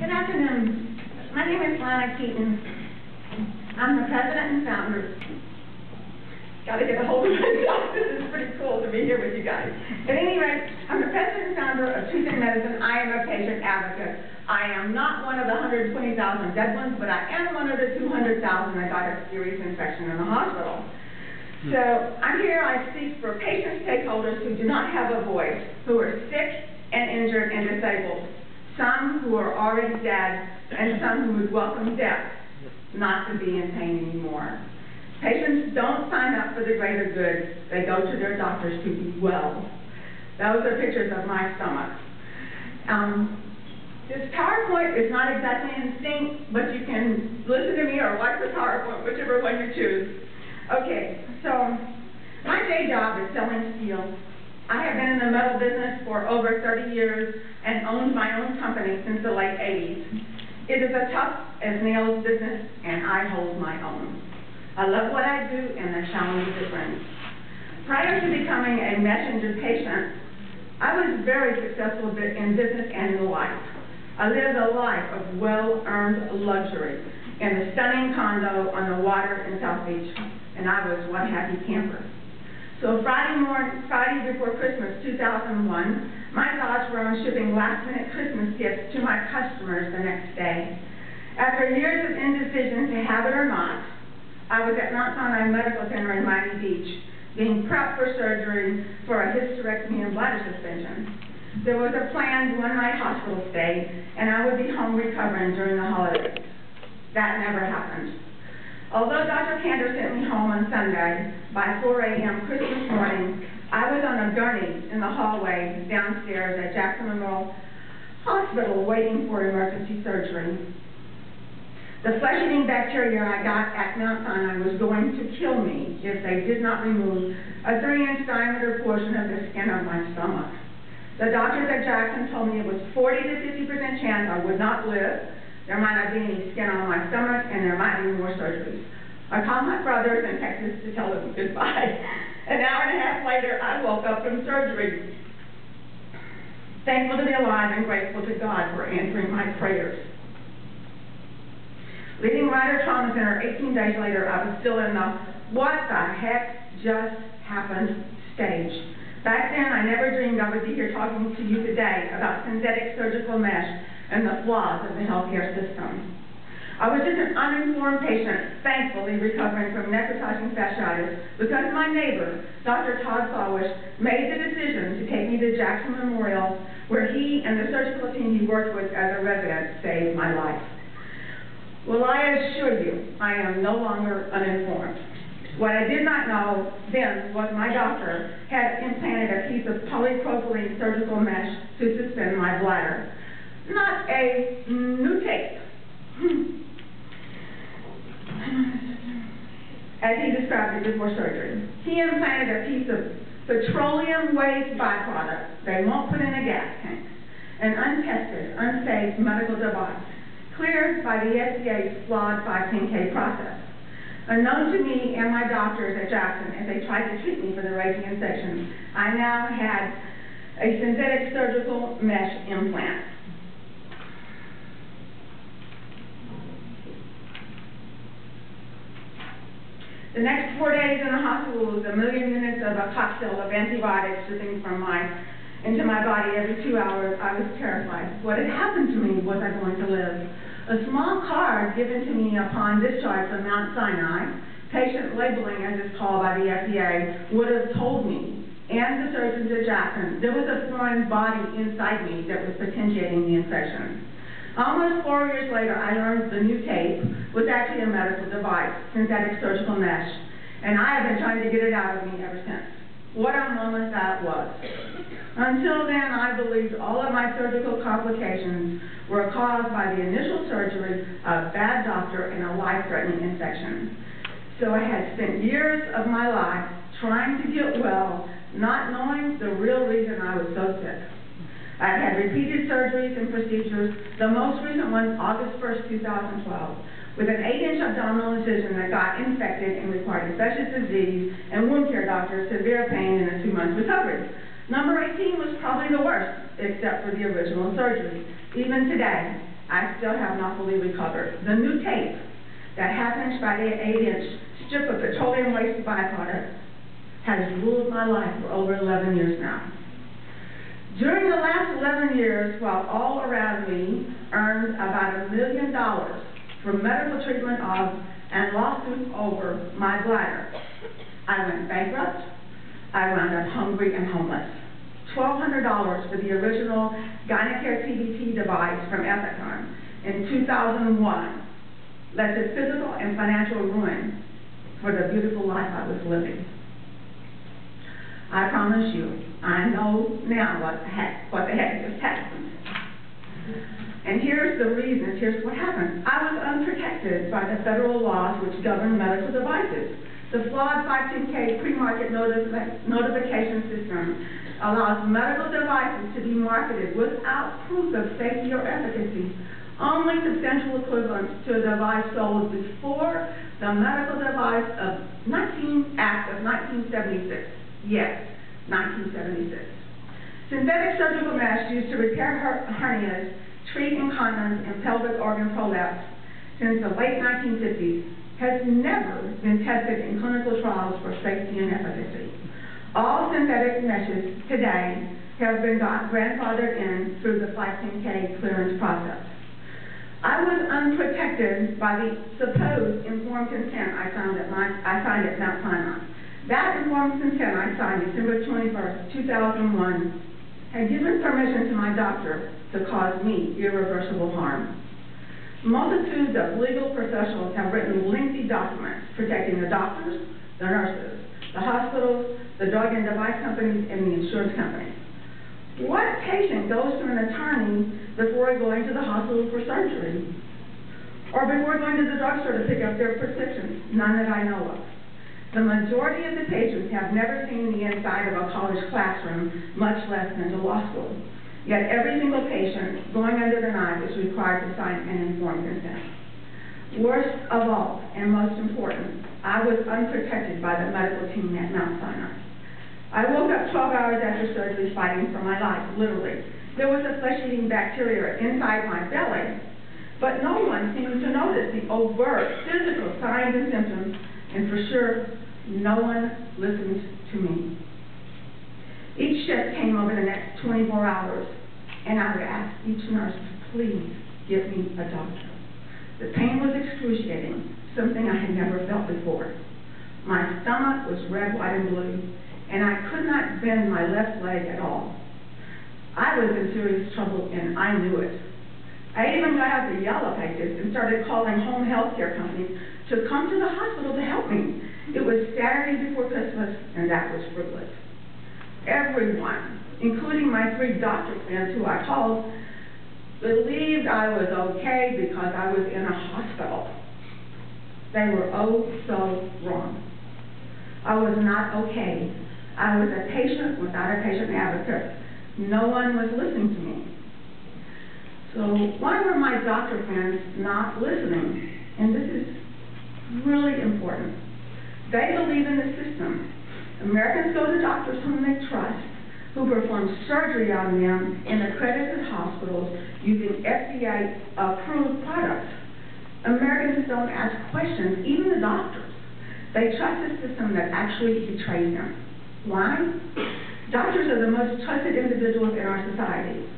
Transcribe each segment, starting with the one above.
Good afternoon. My name is Lana Keeton. I'm the president and founder. Got to get a hold of myself. This is pretty cool to be here with you guys. At any rate, I'm the president and founder of Truth in Medicine. I am a patient advocate. I am not one of the 120,000 dead ones, but I am one of the 200,000 that got a serious infection in the hospital. So I'm here, I speak for patient stakeholders who do not have a voice, who are sick and injured and disabled, some who are already dead, and some who would welcome death, not to be in pain anymore. Patients don't sign up for the greater good. They go to their doctors to be well. Those are pictures of my stomach. This PowerPoint is not exactly in sync, but you can listen to me or watch the PowerPoint, whichever one you choose. Okay, so my day job is selling steel. I have been in the metal business for over 30 years and owned my own company since the late 80s. It is a tough as nails business, and I hold my own. I love what I do and the challenges it brings. Prior to becoming a messenger patient, I was very successful in business and in life. I lived a life of well-earned luxury in a stunning condo on the water in South Beach, and I was one happy camper. So Friday before Christmas 2001, my thoughts were on shipping last-minute Christmas gifts to my customers the next day. After years of indecision to have it or not, I was at Mount Sinai Medical Center in Miami Beach, being prepped for surgery for a hysterectomy and bladder suspension. There was a planned one-night hospital stay, and I would be home recovering during the holidays. That never happened. Although Dr. Cantor sent me home on Sunday, by 4 a.m. Christmas morning, I was on a gurney in the hallway downstairs at Jackson Memorial Hospital waiting for emergency surgery. The flesh-eating bacteria I got at Mount Sinai was going to kill me if they did not remove a 3-inch diameter portion of the skin of my stomach. The doctors at Jackson told me it was 40 to 50% chance I would not live. There might not be any skin on my stomach, and there might be more surgeries. I called my brothers in Texas to tell them goodbye. An hour and a half later, I woke up from surgery. Thankful to be alive and grateful to God for answering my prayers. Leaving Ryder Trauma Center 18 days later, I was still in the what the heck just happened stage. Back then, I never dreamed I would be here talking to you today about synthetic surgical mesh and the flaws of the healthcare system. I was just an uninformed patient, thankfully recovering from necrotizing fasciitis, because my neighbor, Dr. Todd Sawish, made the decision to take me to Jackson Memorial, where he and the surgical team he worked with as a resident saved my life. Well, I assure you, I am no longer uninformed. What I did not know then was my doctor had implanted a piece of polypropylene surgical mesh to suspend my bladder. Not a new tape, as he described it before surgery. He implanted a piece of petroleum waste byproduct they won't put in a gas tank, an untested, unsafe medical device, cleared by the FDA's flawed 510K process. Unknown to me and my doctors at Jackson, as they tried to treat me for the raging infection, I now had a synthetic surgical mesh implant. The next 4 days in the hospital was 1 million units of a cocktail of antibiotics dripping into my body every 2 hours. I was terrified. What had happened to me? Was I going to live? A small card given to me upon discharge from Mount Sinai, patient labeling as it's called by the FDA, would have told me, and the surgeons at Jackson, there was a foreign body inside me that was potentiating the infection. Almost 4 years later, I learned the new tape was actually a medical device, synthetic surgical mesh, and I have been trying to get it out of me ever since. What a moment that was. Until then, I believed all of my surgical complications were caused by the initial surgery, a bad doctor, and a life-threatening infection. So I had spent years of my life trying to get well, not knowing the real reason I was so sick. I've had repeated surgeries and procedures, the most recent one August 1st, 2012, with an 8-inch abdominal incision that got infected and required infectious disease and wound care doctors, severe pain, and a 2-month recovery. Number 18 was probably the worst, except for the original surgery. Even today, I still have not fully recovered. The new tape, that half-inch by 8-inch strip of petroleum waste byproduct, has ruled my life for over 11 years now. During the last 11 years, while all around me earned about $1 million for medical treatment of and lawsuits over my bladder, I went bankrupt. I wound up hungry and homeless. $1,200 for the original Gynecare TBT device from Ethicon in 2001 led to physical and financial ruin for the beautiful life I was living. I promise you, I know now what the heck just happened. And here's the reason, here's what happened. I was unprotected by the federal laws which govern medical devices. The flawed 510K pre-market notification system allows medical devices to be marketed without proof of safety or efficacy, only substantial equivalence to a device sold before the Medical Device Act of 1976. Yes, 1976. Synthetic surgical mesh used to repair hernias, treat incontinence, and pelvic organ prolapse since the late 1950s has never been tested in clinical trials for safety and efficacy. All synthetic meshes today have been grandfathered in through the 510K clearance process. I was unprotected by the supposed informed consent I signed at Mount Sinai. That informed consent I signed December 21st, 2001, had given permission to my doctor to cause me irreversible harm. Multitudes of legal professionals have written lengthy documents protecting the doctors, the nurses, the hospitals, the drug and device companies, and the insurance companies. What patient goes to an attorney before going to the hospital for surgery? Or before going to the drugstore to pick up their prescriptions? None that I know of. The majority of the patients have never seen the inside of a college classroom, much less than to law school. Yet every single patient going under the knife is required to sign an informed consent. Worst of all, and most important, I was unprotected by the medical team at Mount Sinai. I woke up 12 hours after surgery fighting for my life, literally. There was a flesh-eating bacteria inside my belly, but no one seemed to notice the overt physical signs and symptoms, and for sure, no one listened to me. Each shift came over the next 24 hours, and I would ask each nurse to please give me a doctor. The pain was excruciating, something I had never felt before. My stomach was red, white, and blue, and I could not bend my left leg at all. I was in serious trouble, and I knew it. I even got out the yellow pages and started calling home health care companies to come to the hospital to help me. It was Saturday before Christmas, and that was fruitless. Everyone, including my 3 doctor friends who I called, believed I was okay because I was in a hospital. They were oh so wrong. I was not okay. I was a patient without a patient advocate. No one was listening to me. So why were my doctor friends not listening? And this is really important. They believe in the system. Americans go to doctors whom they trust, who perform surgery on them in accredited hospitals using FDA-approved products. Americans don't ask questions, even the doctors. They trust a system that actually betrays them. Why? Doctors are the most trusted individuals in our society.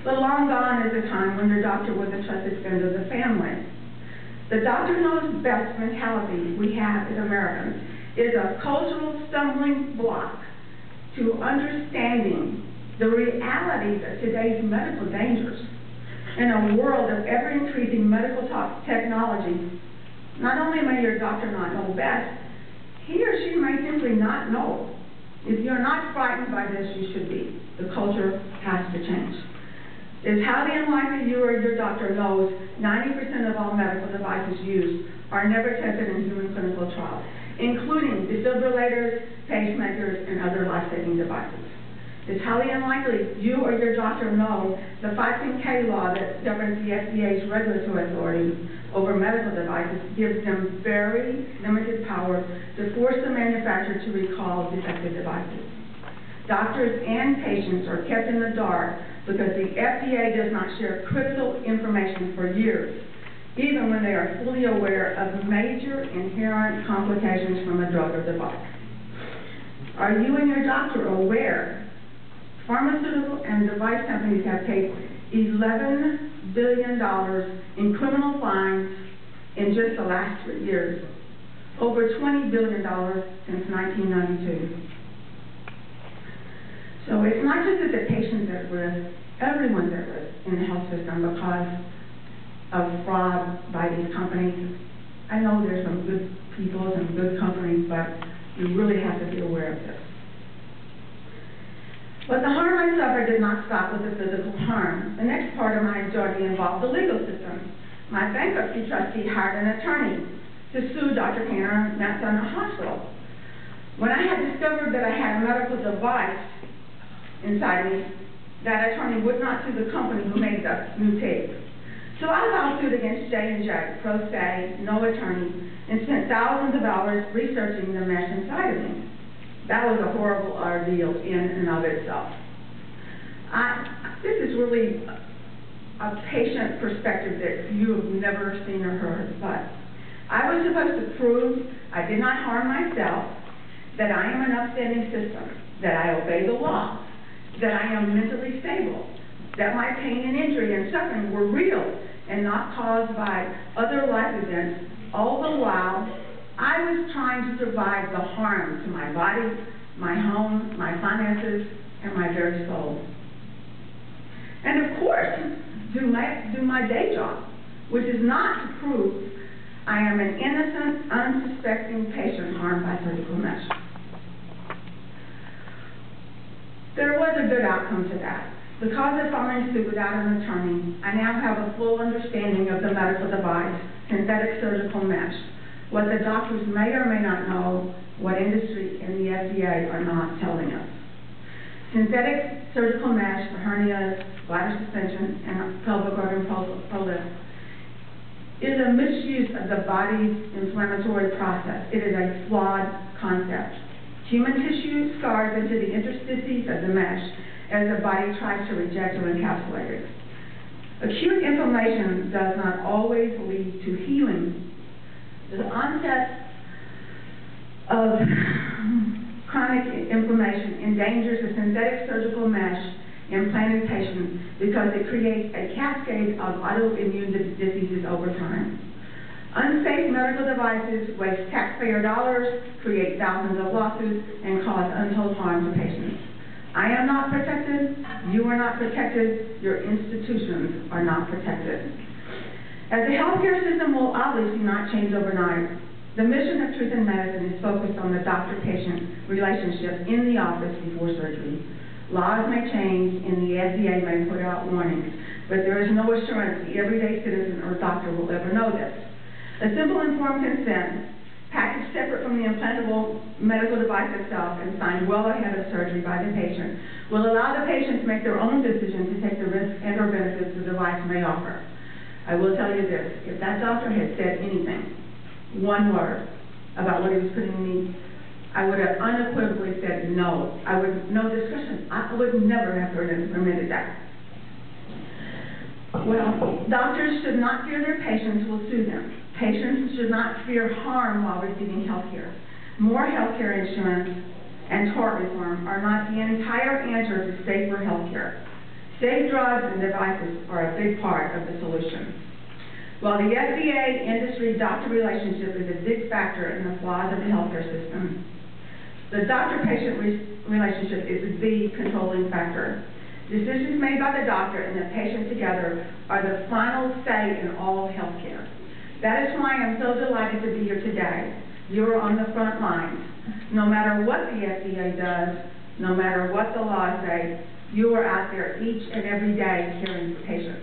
But long gone is the time when your doctor was a trusted friend of the family. The doctor knows best mentality we have as Americans is a cultural stumbling block to understanding the realities of today's medical dangers. In a world of ever-increasing medical technology, not only may your doctor not know best, he or she may simply not know. If you're not frightened by this, you should be. The culture has to change. It's highly unlikely you or your doctor knows 90% of all medical devices used are never tested in human clinical trials, including defibrillators, pacemakers, and other life-saving devices. It's highly unlikely you or your doctor know the 510K law that governs the FDA's regulatory authority over medical devices gives them very limited power to force the manufacturer to recall defective devices. Doctors and patients are kept in the dark because the FDA does not share critical information for years, even when they are fully aware of major inherent complications from a drug or device. Are you and your doctor aware pharmaceutical and device companies have paid $11 billion in criminal fines in just the last 3 years, over $20 billion since 1992. So it's not just that the patient's at risk, everyone's at risk in the health system because of fraud by these companies. I know there's some good people, some good companies, but you really have to be aware of this. But the harm I suffered did not stop with the physical harm. The next part of my journey involved the legal system. My bankruptcy trustee hired an attorney to sue Dr. Tanner and Medicine Lana Hospital. When I had discovered that I had a medical device inside me, that attorney would not sue the company who made the new tape. So I filed suit against J&J, pro se, no attorney, and spent thousands of hours researching the mesh inside of me. That was a horrible ordeal in and of itself. This is really a patient perspective that you have never seen or heard, but I was supposed to prove I did not harm myself, that I am an upstanding citizen, that I obey the law, that I am mentally stable, that my pain and injury and suffering were real and not caused by other life events, all the while I was trying to survive the harm to my body, my home, my finances, and my very soul. And of course, do my day job, which is not to prove I am an innocent, unsuspecting patient harmed by surgical mesh. There was a good outcome to that. Because of filing suit without an attorney, I now have a full understanding of the medical device, synthetic surgical mesh, what the doctors may or may not know, what industry and the FDA are not telling us. Synthetic surgical mesh for hernias, bladder suspension, and pelvic organ prolapse is a misuse of the body's inflammatory process. It is a flawed concept. Human tissue scars into the interstices of the mesh as the body tries to reject or encapsulate it. Acute inflammation does not always lead to healing. The onset of chronic inflammation endangers the synthetic surgical mesh implanted patient because it creates a cascade of autoimmune diseases over time. Unsafe medical devices waste taxpayer dollars, create thousands of lawsuits, and cause untold harm to patients. I am not protected, you are not protected, your institutions are not protected. As the healthcare system will obviously not change overnight, the mission of Truth in Medicine is focused on the doctor-patient relationship in the office before surgery. Laws may change and the FDA may put out warnings, but there is no assurance the everyday citizen or doctor will ever know this. A simple informed consent, packaged separate from the implantable medical device itself and signed well ahead of surgery by the patient, will allow the patient to make their own decision to take the risks and or benefits the device may offer. I will tell you this, if that doctor had said anything, one word, about what he was putting in me, I would have unequivocally said no. No discussion. I would never have permitted that. Well, doctors should not fear their patients will sue them. Patients should not fear harm while receiving health care. More health care insurance and tort reform are not the entire answer to safer health care. Safe drugs and devices are a big part of the solution. While the FDA-industry-doctor relationship is a big factor in the flaws of the healthcare system, the doctor-patient relationship is the controlling factor. Decisions made by the doctor and the patient together are the final say in all healthcare. That is why I'm so delighted to be here today. You are on the front lines. No matter what the FDA does, no matter what the laws say, you are out there each and every day caring for patients.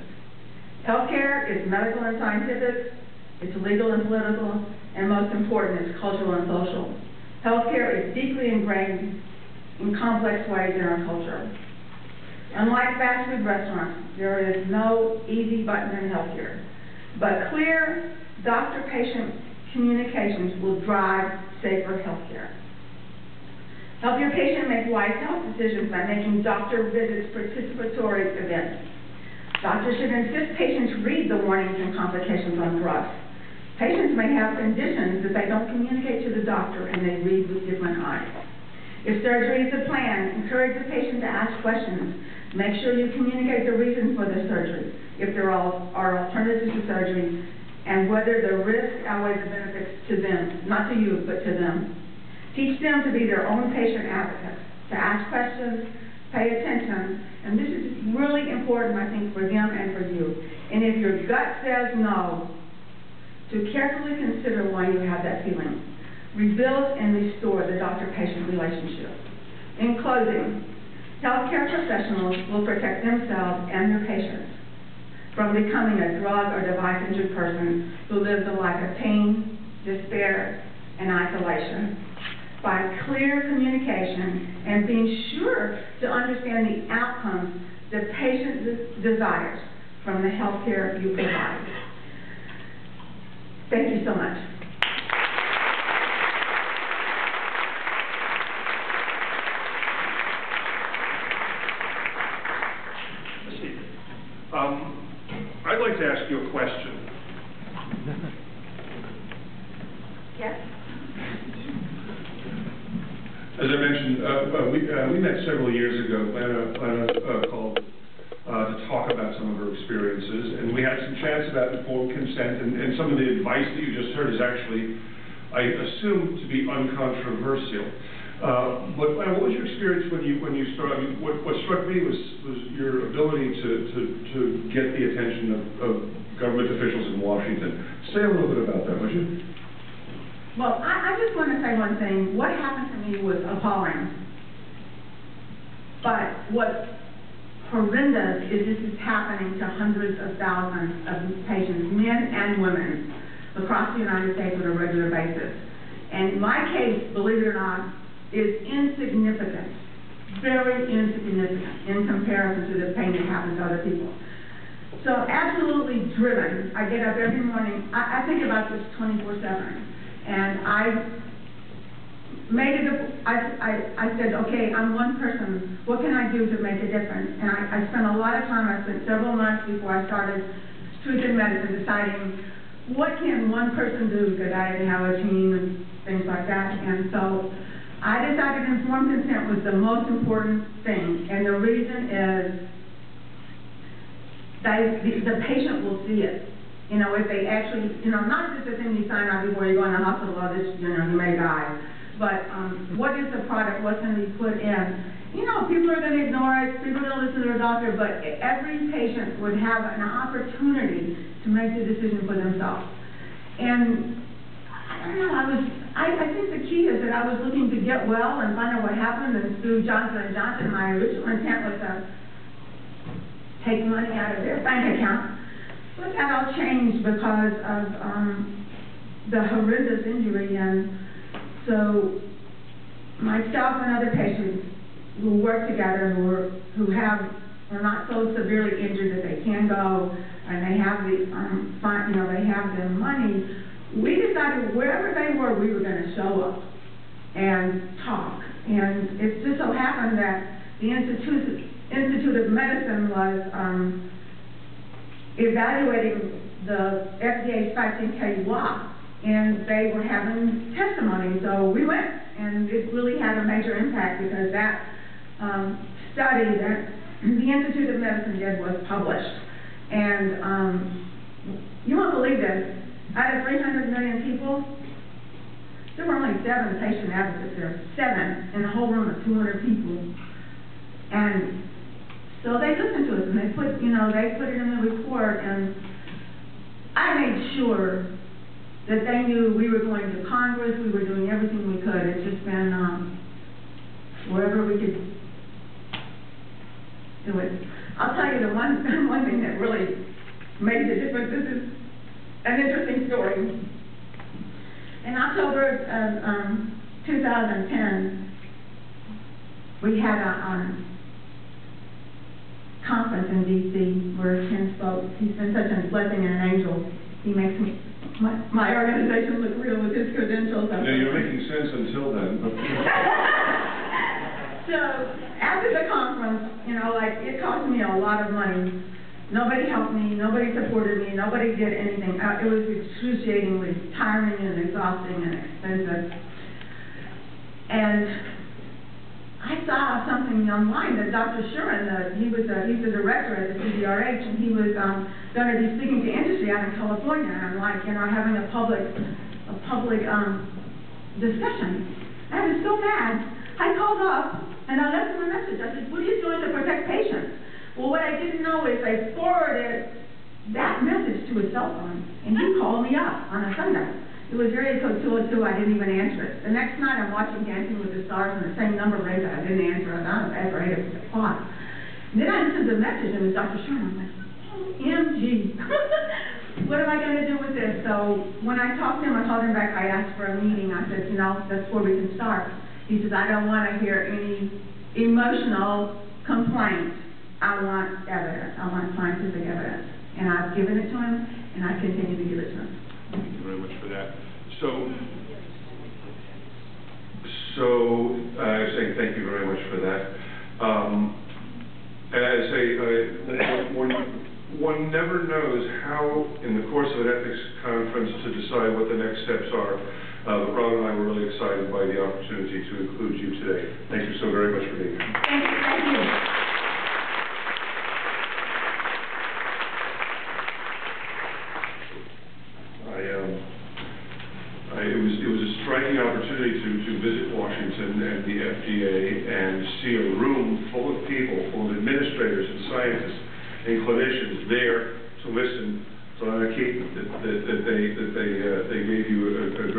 Healthcare is medical and scientific, it's legal and political, and most important, it's cultural and social. Healthcare is deeply ingrained in complex ways in our culture. Unlike fast food restaurants, there is no easy button in healthcare, but clear doctor-patient communications will drive safer healthcare. Help your patient make wise health decisions by making doctor visits participatory events. Doctors should insist patients read the warnings and complications on drugs. Patients may have conditions that they don't communicate to the doctor and they read with different eyes. If surgery is a plan, encourage the patient to ask questions. Make sure you communicate the reasons for the surgery, if there are alternatives to surgery, and whether the risk outweighs the benefits to them, not to you, but to them. Teach them to be their own patient advocates, to ask questions, pay attention, and this is really important, I think, for them and for you. And if your gut says no, to carefully consider why you have that feeling. Rebuild and restore the doctor-patient relationship. In closing, healthcare professionals will protect themselves and their patients from becoming a drug or device-injured person who lives a life of pain, despair, and isolation. By clear communication and being sure to understand the outcomes the patient desires from the health care you provide. Thank you so much. I'd like to ask you a question. Yes? As I mentioned, we met several years ago. Lana called to talk about some of her experiences, and we had some chats about informed consent, and some of the advice that you just heard is actually, I assume, to be uncontroversial. But what was your experience when you started? I mean, what struck me was your ability to get the attention of government officials in Washington. Say a little bit about that, would you? Well, I just want to say one thing. What happened to me was appalling. But what's horrendous is this is happening to hundreds of thousands of patients, men and women, across the United States on a regular basis. And my case, believe it or not, is insignificant, very insignificant in comparison to the pain that happens to other people. So absolutely driven. I get up every morning. I think about this 24/7. And I said, okay, I'm one person. What can I do to make a difference? And I spent a lot of time. I spent several months before I started Truth in Medicine deciding what can one person do, because I didn't have a team and things like that. And so I decided informed consent was the most important thing. And the reason is the patient will see it. You know, if they actually, you know, not just the thing you sign out before you go in the hospital, or this, you know, you may die, but what is the product, what's going to be put in? You know, people are going to ignore it, people don't listen to their doctor, but every patient would have an opportunity to make the decision for themselves. And I don't know, I think the key is that I was looking to get well and find out what happened, and through Johnson & Johnson, my original intent was to take money out of their bank account. But that all changed because of the horrendous injury, and so myself and other patients who work together, who are not so severely injured that they can go, and they have the they have the money. We decided wherever they were, we were going to show up and talk. And it just so happened that the Institute of Medicine was evaluating the FDA's 510K law, and they were having testimony. So we went, and it really had a major impact because that study that the Institute of Medicine did was published. And you won't believe this, out of 300 million people, there were only 7 patient advocates there, 7 in a whole room of 200 people. And so they listened to us, and they put it in the report, and I made sure that they knew we were going to Congress, we were doing everything we could. It's just been wherever we could do it. I'll tell you the one thing that really made the difference. This is an interesting story. In October of 2010, we had a conference in D.C. where Ken spoke. He's been such a blessing and an angel. He makes my organization look real with his credentials. Yeah, you're making sense until then. So after the conference, you know, like, it cost me a lot of money. Nobody helped me, nobody supported me, nobody did anything. It was excruciatingly tiring and exhausting and expensive. And I saw something online that Dr. Shuren, he's the director at the CDRH, and he was going to be speaking to industry out in California, and I'm like, you know, having a public discussion. I was so mad. I called up and I left him a message. I said, what are you doing to protect patients? Well, what I didn't know is I forwarded that message to his cell phone, and he called me up on a Sunday. It was very code 202, I didn't even answer it. The next night I'm watching Dancing with the Stars, and the same number rang, I didn't answer it. I was after 8 o'clock. And then I listened to the message, and it was Dr. Sherman. I'm like, OMG. What am I going to do with this? So when I talked to him, I called him back, I asked for a meeting. I said, you know, that's where we can start. He says, I don't want to hear any emotional complaints. I want evidence. I want scientific evidence. And I've given it to him, and I continue to give it to him. Thank you very much for that. So I say thank you very much for that. And I say, one never knows how, in the course of an ethics conference, to decide what the next steps are. But Ron and I were really excited by the opportunity to include you today. Thank you so very much for being here. Thank you. It was a striking opportunity to visit Washington and the FDA and see a room full of people, full of administrators and scientists and clinicians there to listen to Lana Keeton, that they gave you a great